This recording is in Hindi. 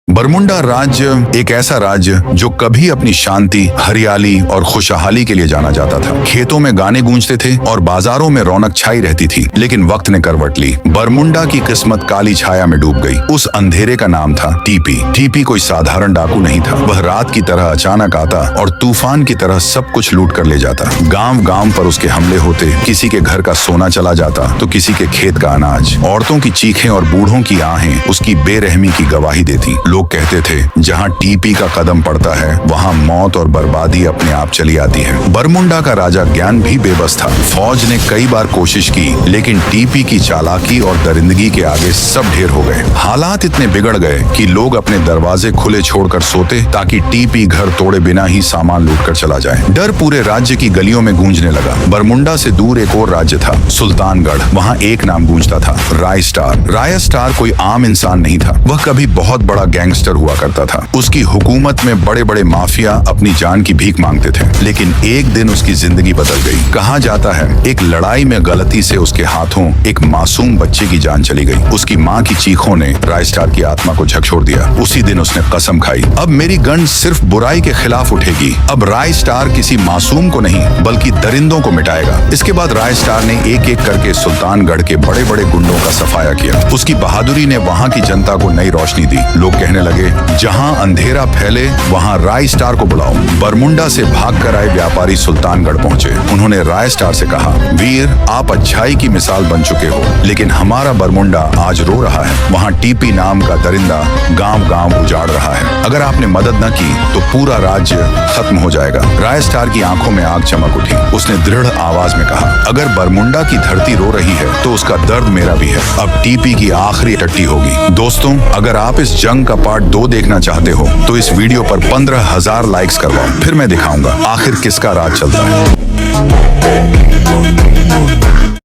बरमुंडा राज्य एक ऐसा राज्य जो कभी अपनी शांति, हरियाली और खुशहाली के लिए जाना जाता था। खेतों में गाने गूंजते थे और बाजारों में रौनक छाई रहती थी। लेकिन वक्त ने करवट ली। बरमुंडा की किस्मत काली छाया में डूब गई। उस अंधेरे का नाम था टीपी। टीपी कोई साधारण डाकू नहीं था। वह रात की तरह अचानक आता और तूफान की तरह सब कुछ लूट कर ले जाता। गांव गांव पर उसके हमले होते। किसी के घर का सोना चला जाता तो किसी के खेत का अनाज। औरतों की चीखें और बूढ़ों की आहें उसकी बेरहमी की गवाही देती। लोग कहते थे, जहां टीपी का कदम पड़ता है वहां मौत और बर्बादी अपने आप चली आती है। बरमुंडा का राजा ज्ञान भी बेबस था। फौज ने कई बार कोशिश की, लेकिन टीपी की चालाकी और दरिंदगी के आगे सब ढेर हो गए। हालात इतने बिगड़ गए कि लोग अपने दरवाजे खुले छोड़कर सोते ताकि टीपी घर तोड़े बिना ही सामान लूट कर चला जाए। डर पूरे राज्य की गलियों में गूंजने लगा। बरमुंडा से दूर एक और राज्य था, सुल्तानगढ़। वहाँ एक नाम गूंजता था, रायस्टार। रायस्टार कोई आम इंसान नहीं था। वह कभी बहुत बड़ा गैंगस्टर हुआ करता था। उसकी हुकूमत में बड़े बड़े माफिया अपनी जान की भीख मांगते थे। लेकिन एक दिन उसकी जिंदगी बदल गई। कहा जाता है एक लड़ाई में गलती से उसके हाथों एक मासूम बच्चे की जान चली गई। उसकी माँ की चीखों ने रायस्टार की आत्मा को झकझोर दिया। उसी दिन उसने कसम खाई, अब मेरी गन सिर्फ बुराई के खिलाफ उठेगी। अब रायस्टार किसी मासूम को नहीं बल्कि दरिंदों को मिटाएगा। इसके बाद रायस्टार ने एक एक करके सुल्तानगढ़ के बड़े बड़े गुंडों का सफाया किया। उसकी बहादुरी ने वहाँ की जनता को नई रोशनी दी। लोग कहने लगे, जहां अंधेरा फैले वहां रायस्टार को बुलाओ। बरमुंडा से भागकर आए व्यापारी सुल्तानगढ़ पहुंचे। उन्होंने रायस्टार से कहा, वीर, आप अच्छाई की मिसाल बन चुके हो, लेकिन हमारा बरमुंडा आज रो रहा है। वहां टीपी नाम का दरिंदा गांव गांव उजाड़ रहा है। अगर आपने मदद न की तो पूरा राज्य खत्म हो जाएगा। रायस्टार की आंखों में आग चमक उठी। उसने दृढ़ आवाज में कहा, अगर बरमुंडा की धरती रो रही है तो उसका दर्द मेरा भी है। अब टीपी की आखिरी टट्टी होगी। दोस्तों, अगर आप इस जंग का पार्ट 2 देखना चाहते हो तो इस वीडियो पर 15,000 लाइक्स करवाओ। फिर मैं दिखाऊंगा आखिर किसका राज चलता है।